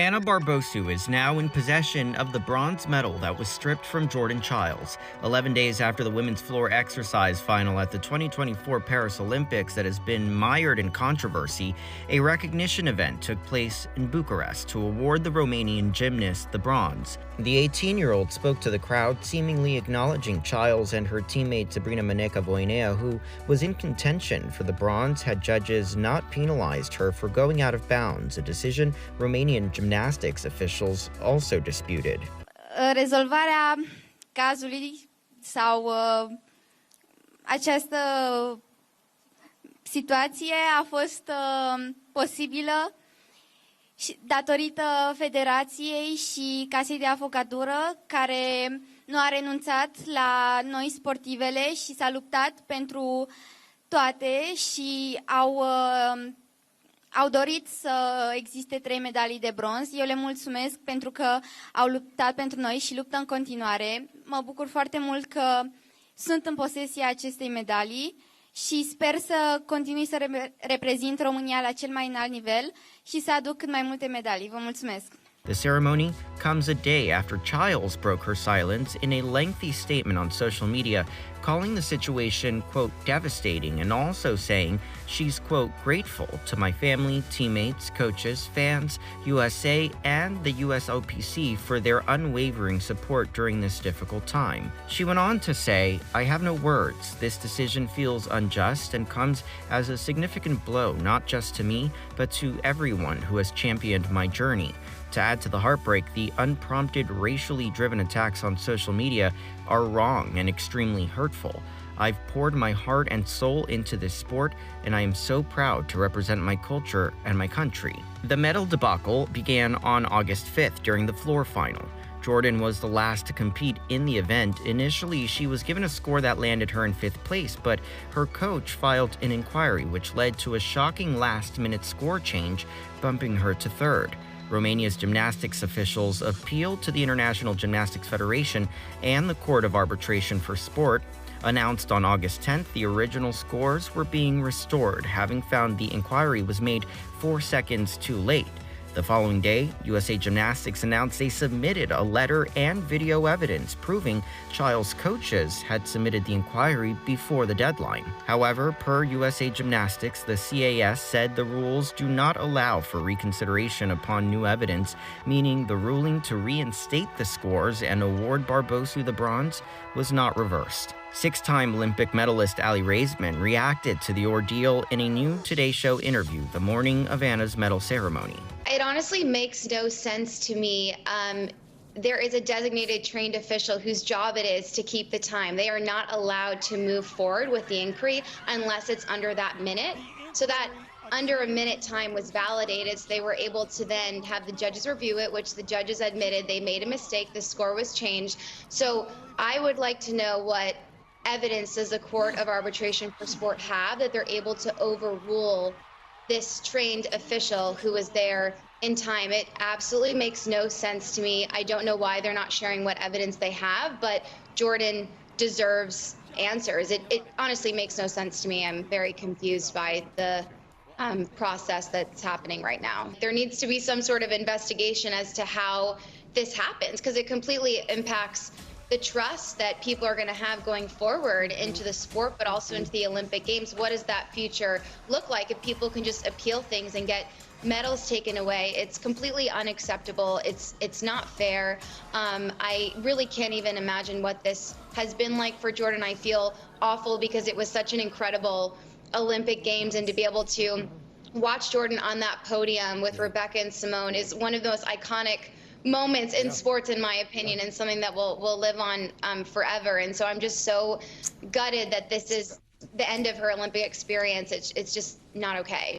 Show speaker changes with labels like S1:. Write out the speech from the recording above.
S1: Ana Barbosu is now in possession of the bronze medal that was stripped from Jordan Chiles, 11 days after the women's floor exercise final at the 2024 Paris Olympics that has been mired in controversy. A recognition event took place in Bucharest to award the Romanian gymnast the bronze. The 18-year-old spoke to the crowd, seemingly acknowledging Chiles and her teammate Sabrina Voinea, who was in contention for the bronze, had judges not penalized her for going out of bounds, a decision Romanian gymnastics officials also disputed.
S2: Rezolvarea cazului sau această situație a fost posibilă datorită Federației și Casei de Avocatură, care nu a renunțat la noi sportivele și s-a luptat pentru toate și au dorit să existe 3 medalii de bronz. Eu le mulțumesc pentru că au luptat pentru noi și luptă în continuare. Mă bucur foarte mult că sunt în posesia acestei medalii și sper să continui să reprezint România la cel mai înalt nivel și să aduc cât mai multe medalii. Vă mulțumesc!
S1: The ceremony comes a day after Chiles broke her silence in a lengthy statement on social media, calling the situation, quote, devastating, and also saying she's, quote, grateful to my family, teammates, coaches, fans, USA, and the USOPC for their unwavering support during this difficult time. She went on to say, I have no words. This decision feels unjust and comes as a significant blow, not just to me, but to everyone who has championed my journey. To add to the heartbreak, the unprompted, racially driven attacks on social media are wrong and extremely hurtful. I've poured my heart and soul into this sport, and I am so proud to represent my culture and my country. The medal debacle began on August 5th during the floor final. Jordan was the last to compete in the event. Initially, she was given a score that landed her in 5th place, but her coach filed an inquiry, which led to a shocking last-minute score change, bumping her to 3rd. Romania's gymnastics officials appealed to the International Gymnastics Federation and the Court of Arbitration for Sport. Announced on August 10th, the original scores were being restored, having found the inquiry was made 4 seconds too late. The following day, USA Gymnastics announced they submitted a letter and video evidence proving Chiles' coaches had submitted the inquiry before the deadline. However, per USA Gymnastics, the CAS said the rules do not allow for reconsideration upon new evidence, meaning the ruling to reinstate the scores and award Barbosu the bronze was not reversed. 6-time Olympic medalist Ali Raisman reacted to the ordeal in a new Today Show interview the morning of Ana's medal ceremony.
S3: It honestly makes no sense to me. There is a designated trained official whose job it is to keep the time. They are not allowed to move forward with the inquiry unless it's under that minute. So that under a minute time was validated, so they were able to then have the judges review it, which the judges admitted they made a mistake, the score was changed. So I would like to know what evidence does the Court of Arbitration for Sport have that they're able to overrule this trained official who was there in time. It absolutely makes no sense to me. I don't know why they're not sharing what evidence they have, but Jordan deserves answers. It honestly makes no sense to me. I'm very confused by the process that's happening right now. There needs to be some sort of investigation as to how this happens, because it completely impacts the trust that people are going to have going forward into the sport, but also into the Olympic Games. What does that future look like if people can just appeal things and get medals taken away? It's completely unacceptable. It's not fair. I really can't even imagine what this has been like for Jordan. I feel awful because it was such an incredible Olympic Games, and to be able to watch Jordan on that podium with Rebecca and Simone is one of the most iconic moments in sports, in my opinion, and something that will live on forever. And so I'm just so gutted that this is the end of her Olympic experience. It's just not okay.